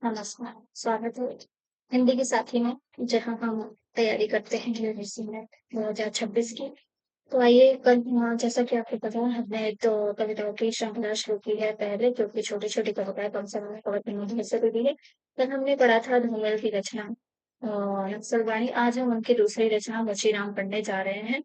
नमस्कार, स्वागत है हिंदी की साथी में, जहाँ हम तैयारी करते हैं यूजीसी नेट 2026 की। तो आइए कल जैसा कि आपको पता है हमने एक तो कविताओं की श्रृंखला शुरू की है पहले, जो कि छोटी-छोटी कविताएँ कम समय में कवर करने की से भी है। कल हमने पढ़ा था धूमल की रचना नक्सलवाणी। आज हम उनकी दूसरी रचना मोचीराम पढ़ने जा रहे हैं।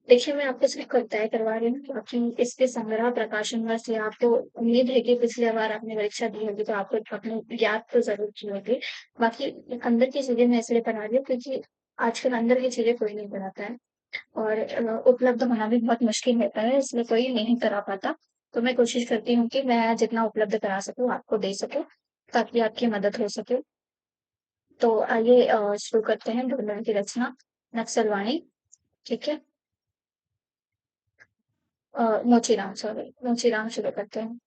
देखिए, मैं आपको सिर्फ़ कविताएँ करवा रही हूँ, बाकी इसके संग्रह प्रकाशन वर्ष या आपको उम्मीद है कि पिछली बार आपने परीक्षा दी होगी, तो आपको आपने याद तो ज़रूर की होगी। बाकी अंदर की चीज़ें मैं इसलिए पढ़ा रही हूँ क्योंकि आजकल अंदर की चीज़ें कोई नहीं पढ़ाता है और उपलब्ध होना भी बहुत मुश्किल होता है, इसलिए कोई नहीं करा पाता। तो मैं कोशिश करती हूँ कि मैं जितना उपलब्ध करा सकूँ, आपको दे सकूँ, ताकि आपकी मदद हो सके। तो आइए शुरू करते हैं ढूँढने की रचना नक्सलवाणी, ठीक है? मोचीराम सॉरी, मोचीराम शुरू करते हैं।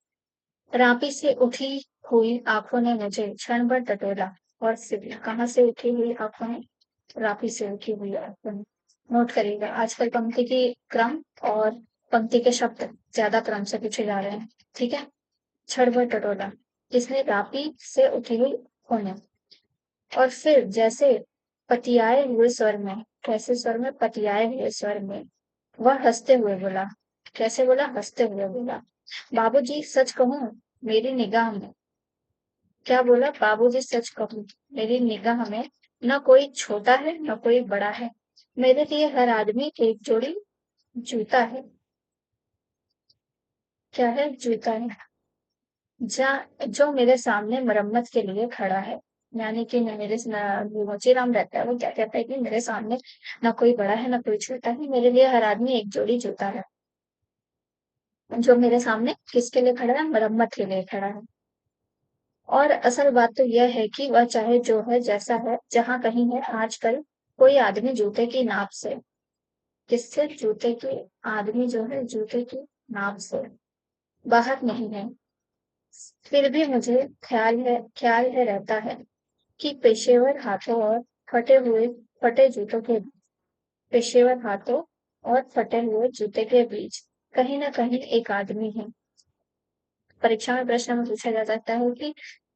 रापी से उठी हुई आंखों ने मुझे क्षण भर टटोला और फिर कहाँ से उठी हुई आंखों ने? रापी से उठी हुई आंखों ने। नोट करिएगा, आजकल पंक्ति की क्रम और पंक्ति के शब्द ज्यादा क्रम से पूछे जा रहे हैं, ठीक है? क्षण भर टटोला, इसने रापी से उठी हुई होने और फिर जैसे पतियाए हुए स्वर में, कैसे स्वर में? पतियाए हुए स्वर में वह हंसते हुए बोला। कैसे बोला? हंसते हुए बोला। बाबूजी सच कहूं, मेरी निगाह में। क्या बोला? बाबूजी सच कहूं, मेरी निगाह में न कोई छोटा है न कोई बड़ा है। मेरे लिए हर आदमी एक जोड़ी जूता है। क्या है? जूता है। जा जो मेरे सामने मरम्मत के लिए खड़ा है। यानी कि मोचीराम रहता है, वो क्या कहता है कि मेरे सामने न कोई बड़ा है न कोई छोटा है, मेरे लिए हर आदमी एक जोड़ी जूता है। जो मेरे सामने किसके लिए खड़ा है? मरम्मत के लिए खड़ा है। और असल बात तो यह है कि वह चाहे जो है जैसा है जहां कहीं है आजकल कोई आदमी जूते की नाप से, किससे? जूते के, आदमी जो है जूते की नाप से बाहर नहीं है। फिर भी मुझे ख्याल है रहता है कि पेशेवर हाथों और फटे हुए फटे जूतों के पेशेवर हाथों और फटे हुए जूते के बीच कहीं ना कहीं एक आदमी है। परीक्षा में प्रश्न में पूछा जा सकता है कि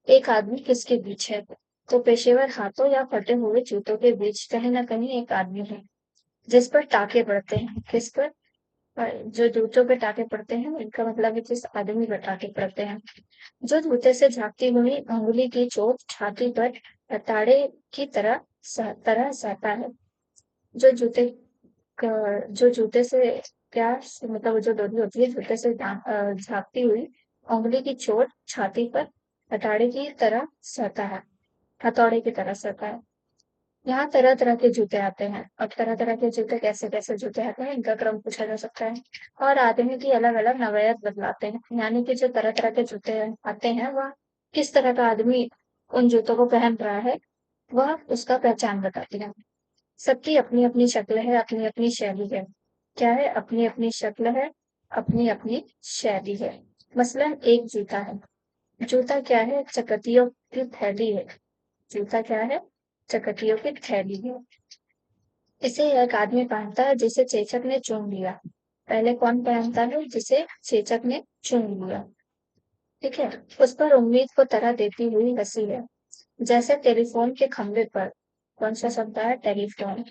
एक आदमी किसके बीच है? तो पेशेवर हाथों या फटे हुए जूतों के बीच कहीं ना कहीं एक आदमी है, जिस पर टाके पड़ते हैं। किस पर? जो जूतों पे टाके पड़ते हैं, इनका मतलब है जिस आदमी पर टाके पड़ते हैं। जो जूते से झांकती हुई अंगुली की चोट छाती पर हथौड़े की तरह सहता है। जो जूते जो जूते से क्या मतलब वो जो डोरी होती है जूते से झांकती हुई उंगली की चोट छाती पर हथौड़े की तरह सहता है। हथौड़े की तरह सहता है। यहाँ तरह तरह के जूते आते हैं और तरह तरह के जूते कैसे कैसे जूते आते हैं, इनका क्रम पूछा जा सकता है। और आदमी की अलग अलग नवायत बदलाते हैं, यानी कि जो तरह तरह के जूते आते हैं वह किस तरह का आदमी उन जूतों को पहन रहा है, वह उसका पहचान बताती है। सबकी अपनी अपनी शक्ल है, अपनी अपनी शैली है। क्या है? अपनी अपनी शक्ल है, अपनी अपनी शैली है। मसलन एक जूता है। जूता क्या है? चकतियों की थैली है। जूता क्या है? चकतियों की थैली है। इसे एक आदमी पहनता है जिसे चेचक ने चुन लिया। पहले कौन पहनता है? जिसे चेचक ने चुन लिया, ठीक है। उस पर उम्मीद को तरह देती हुई हंसी है, जैसे टेलीफोन के खंभे पर। कौन सा शब्द है? टेलीफोन।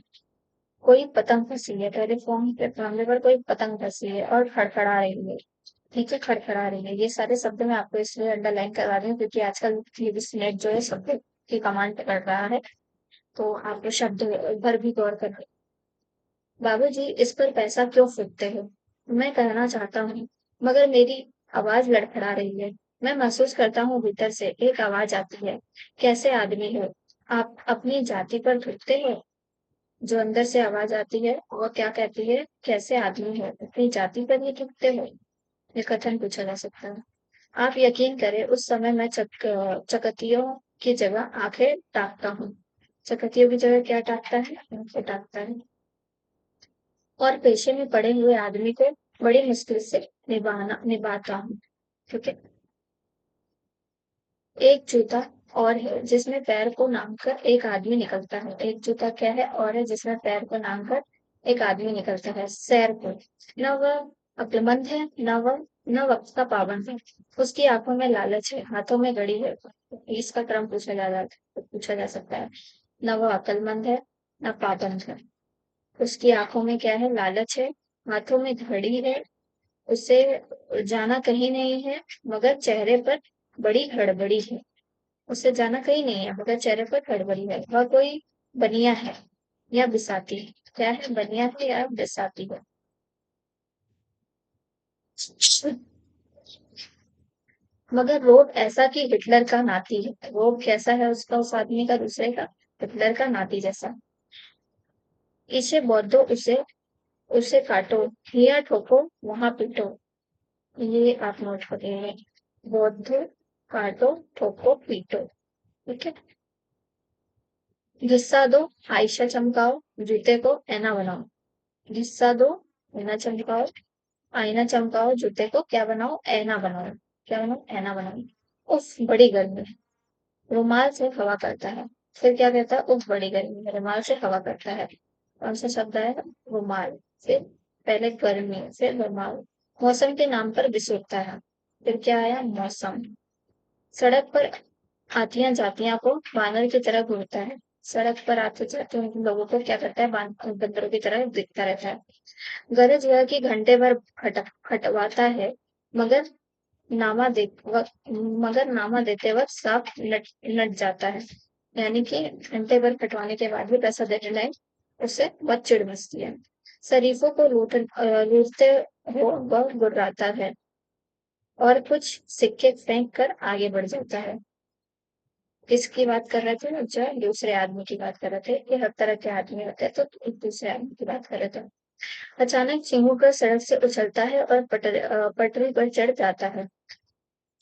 कोई पतंग फंसी है, टेलीफोन के खंभे पर कोई पतंग फंसी है और खड़खड़ा रही है। ठीक है, खड़खड़ा रही है। ये सारे शब्द मैं आपको इसलिए अंडरलाइन करवा रही हूँ क्योंकि आजकल नेट जो है शब्द की कमांड कर रहा है, तो आप शब्द पर भी गौर करें। बाबूजी इस पर पैसा क्यों फूकते हो? मैं कहना चाहता हूँ, मगर मेरी आवाज लड़खड़ा रही है। मैं महसूस करता हूँ भीतर से एक आवाज आती है। कैसे आदमी हो? आप अपनी जाति पर थूकते हो? जो अंदर से आवाज आती है वो क्या कहती है? कैसे आदमी हो? अपनी जाति पर ही थूकते हो? ये कथन पूछा जा सकता है। आप यकीन करें, उस समय मैं चकतियों की जगह आंखें ताकता हूँ। चकतियों की जगह क्या ताकता है? आंखें ताकता है। और पेशे में पड़े हुए आदमी को बड़ी मुश्किल से निभाता हूँ, ठीक है। एक जूता और है जिसमें पैर को नापकर एक आदमी निकलता है। एक जूता क्या है? और है जिसमें पैर को नापकर एक आदमी निकलता है सैर को। न वह अक्लमंद है, न वक्त का पाबंद है। उसकी आंखों में लालच है, हाथों में घड़ी है। इसका क्रम पूछा जा सकता है। ना वो अक्लमंद है, ना पाबंद है। उसकी आंखों में क्या है? लालच है। हाथों में घड़ी है। उसे जाना कहीं नहीं है, मगर चेहरे पर बड़ी हड़बड़ी है। उसे जाना कहीं नहीं है, मगर चेहरे पर हड़बड़ी है। वह कोई बनिया है या बिसाती है? क्या है? बनिया है या बिसाती है? मगर रोग ऐसा कि हिटलर का नाती है। रोग कैसा है उसका, उस आदमी का, दूसरे का? हिटलर का नाती जैसा। इसे बौद्धो, उसे उसे काटो, यहाँ ठोको, वहां पीटो। ये आप नोट करिए। बौद्धो, काटो, ठोको, पीटो। ठीक है। गुस्सा दो, आयशा चमकाओ, जूते को ऐना बनाओ। गुस्सा दो, आईना चमकाओ, आईना चमकाओ, जूते को क्या बनाओ? ऐना बनाओ। क्या बनाओ? ऐना बनाओ। उफ, बड़ी गर्मी है। रुमाल से हवा करता है। फिर क्या कहता है? उफ, बड़ी गर्मी है, रुमाल से हवा करता है। कौन सा शब्द है? रुमाल। फिर पहले गर्मी, फिर रुमाल। मौसम के नाम पर बिसुरता है। फिर क्या आया? मौसम। सड़क पर आतियां जातियां को बानर की तरह घूरता है। सड़क पर आते जाते उन लोगों को क्या करता है? बंदरों की तरह दिखता रहता है। गरज यह कि घंटे भर खटवाता है, मगर नामा दे मगर नामा देते वक्त साफ नट नट जाता है। यानी कि घंटे भर कटवाने के बाद भी पैसा देने लाए, उससे बहुत चिढ़ मचती है। शरीफों को लूटते हो वह गुर्राता है, और कुछ सिक्के फेंक कर आगे बढ़ जाता है। किसकी बात कर रहे थे? जो दूसरे आदमी की बात कर रहे थे कि हर तरह के आदमी होते हैं, तो एक दूसरे आदमी की बात कर रहे थे। अचानक चिंगू कर सड़क से उछलता है और पटरी पर चढ़ जाता है।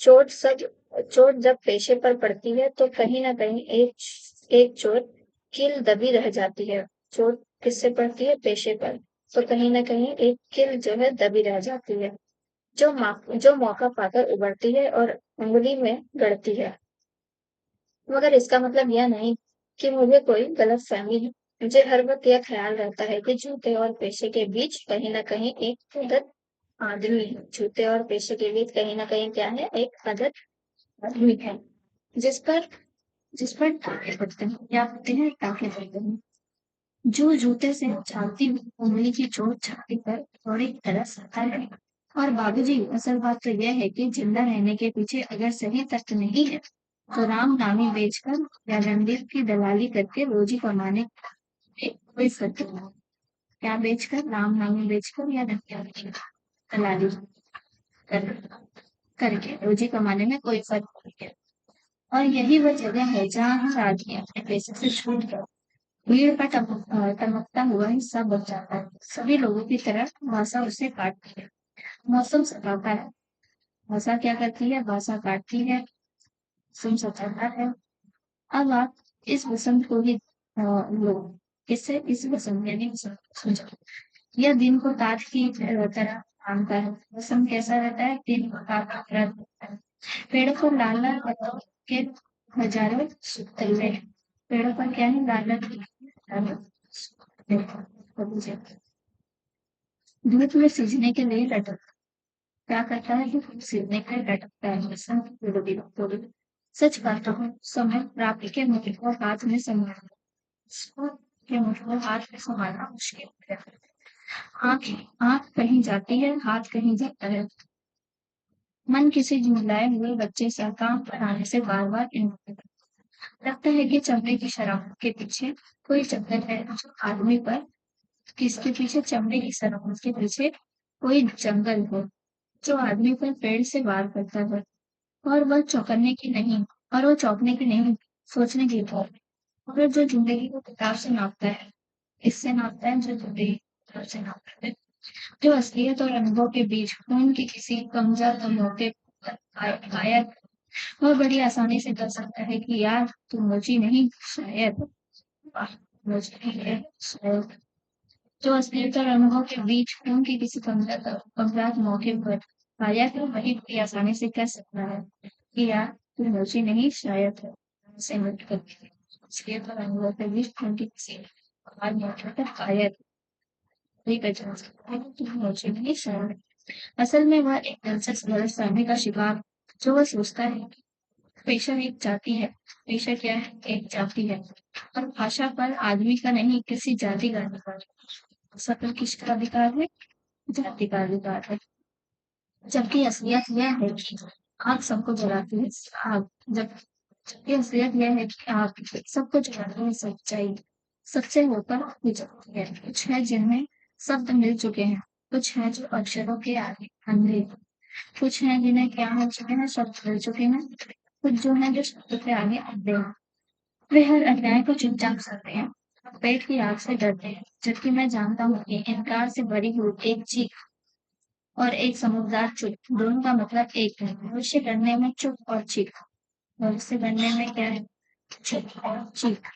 चोट सब चोट जब पेशे पर पड़ती है तो कहीं ना कहीं एक एक चोट कील दबी रह जाती है। चोट किससे पड़ती है? पेशे पर। तो कहीं ना कहीं एक कील जो है दबी रह जाती है, जो मौका पाकर उबरती है और उंगली में गड़ती है। मगर इसका मतलब यह नहीं कि मुझे कोई गलत फहमी है। मुझे हर वक्त यह ख्याल रहता है कि जूते और पेशे के बीच कहीं ना कहीं एक अदद आदमी है। जूते और पेशे के बीच कहीं ना कहीं क्या है? एक अदद आदमी है, जिस पर जिस पर टाके पड़ते हैं। क्या होते हैं? टाके पड़ते हैं। जो जूते से छाती में उंगली की चोट छाती पर थोड़ी तरस आता है। और बाबूजी, असल बात तो यह है कि जिंदा रहने के पीछे अगर सही तर्क नहीं है, तो राम नामी बेचकर या रणदीप की दलाली करके रोजी कमाने में कोई फर्क नहीं। क्या बेचकर? राम नामी बेचकर या रणदीप की दलाली कर करके रोजी कमाने में कोई फर्क नहीं है। और यही वह जगह है जहाँ हर आदमी अपने पैसे से छूट कर भीड़ का टमकता हुआ हिस्सा बच जाता है। सभी लोगों की तरह भाषा उसे काटती है। मौसम सताता है। भाषा क्या करती है? भाषा काटती है। मौसम सताता है। अब आप इस वसंत को ही लो। इससे इस वसंत यानी वसंत को समझो। यह दिन को काट की तरह मानता है। वसंत कैसा रहता है? दिन को काट की तरह रहता है। पेड़ों पर लाल लाल पत्तों के हजारों तलवे हैं। पेड़ों पर क्या है? लाल लाल हजारों तलवे। धूप में सीजने के लिए लटक क्या करता है? धूप में सीजने के लिए लटकता है। वसंत पूर्वी। सच कहता हूँ, समय रात्रि के मुठ को हाथ में संभालना के मुठ को हाथ में संभालना मुश्किल है। आंख आंख कहीं जाती है, हाथ कहीं जाता है। मन किसी झुंझलाए हुए बच्चे सा काम पर आने से बार बार लगता है कि चमड़े की शराब के पीछे कोई चक्कर है जो आदमी पर किसके पीछे? चमड़े की शराब के पीछे कोई जंगल हो जो आदमी पर पेड़ से वार करता है। और वह चौंकने की नहीं, और वो चौंकने की नहीं, सोचने की बात। और जो जिंदगी को किताब से नापता है, इससे नापता है जो जिंदगी को किताब से नापता है। जो असलियत और अनुभव के बीच खून की किसी कमजोर तो मौके पर आया, वह बड़ी आसानी से कर सकता है कि यार तुम मुझी नहीं शायद। वाह, मुझे नहीं है शायद। जो असलियत और अनुभव के बीच खून की किसी कमजोर मौके पर आया, तो वही बड़ी आसानी से कह सकता है कि यार तुम मुझी नहीं शायद है। से मिट कर असलियत और अनुभव के बीच खून की किसी कमजोर मौके पर आया, वही पहचान सकता है कि तुम मुझे नहीं शायद। असल में वह एक दिलचस्प गलतफहमी का शिकार, जो वह सोचता है पेशा एक जाति है। पेशा क्या है? एक जाति है। और भाषा पर आदमी का नहीं, किसी जाति का अधिकार है। भाषा पर किसका अधिकार है? जाति का अधिकार है। जबकि असलियत यह है कि आग सबको जलाती है। आग जब जबकि असलियत यह है कि आग सबको जलाती है सच्चाई सबसे ऊपर गुजरती है। कुछ है जिनमें शब्द मिल चुके हैं, कुछ है जो अक्षरों के आगे अंधे हैं, कुछ है जिन्हें क्या मिल चुके हैं, शब्द मिल चुके हैं, कुछ जो है जो शब्द के आगे अंधे हैं। वे हर अन्याय को चुपचाप सहते हैं, पेट की आग से डरते हैं। जबकि मैं जानता हूँ कि इनकार से भरी हुई एक चीख और एक समझदार चुप, दोनों का मतलब एक है। मनुष्य डरने में चुप और चीख, मनुष्य डरने में क्या है? चुप और चीख।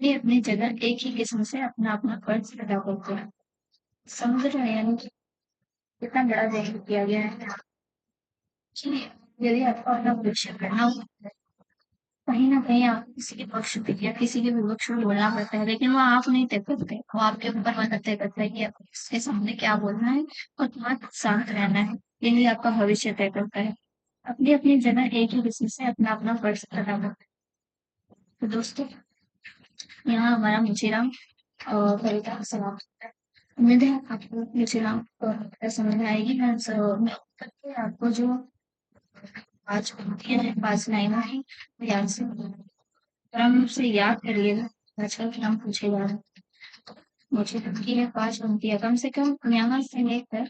ये अपनी जगह एक ही किस्म से अपना अपना फर्ज अदा करते हैं। समझ रहे हैं यानी कि कितना बड़ा जिक्र किया गया है कि यदि आपको अपना भविष्य करना हो, कहीं न कहीं आपको किसी के पक्ष पे या किसी के विपक्ष में बोलना पड़ता है, लेकिन वो आप नहीं तय करते, वो आपके ऊपर वाला तय करता है कि आपको किसके सामने क्या बोलना है और कहाँ शांत रहना है। यही आपका भविष्य तय करता है। अपनी-अपनी जगह एक ही किस्म से अपना-अपना फर्ज अदा करते हैं। तो दोस्तों, यहाँ हमारा मुचीराम कविता समाप्त होता है। उम्मीद है आपको मुचीराम समझ में आएगी। मैं करके आपको जो 5 पंक्तियाँ हैं, 5 लाइनें हैं, वो याद से क्रम से याद करिएगा। आजकल क्रम पूछे जा रहे हैं। मुझे लगती है 5 पंक्तियाँ कम से कम यहाँ से लेकर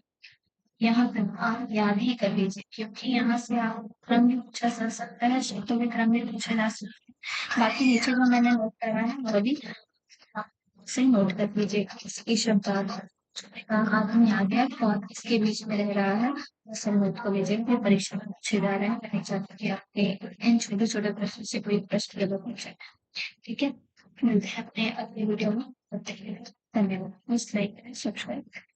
यहाँ तक आप याद ही कर लीजिए, क्योंकि यहाँ से आप क्रम भी पूछा जा सकता है, शब्दों में क्रम भी पूछा जा सकता है। बाकी नीचे जो मैंने नोट करा है वो भी आप से नोट कर लीजिएगा। इसकी शब्दार्थ आदमी आ गया तो आप इसके बीच में रह रहा है, बस नोट को लीजिएगा। फिर परीक्षा में पूछे जा रहे हैं, मैं नहीं चाहती कि आपके इन छोटे छोटे प्रश्न से कोई प्रश्न गलत पूछे। ठीक है, मिलते हैं अपने अगले वीडियो में। तब तक के लिए धन्यवाद। प्लीज लाइक करें, सब्सक्राइब करें।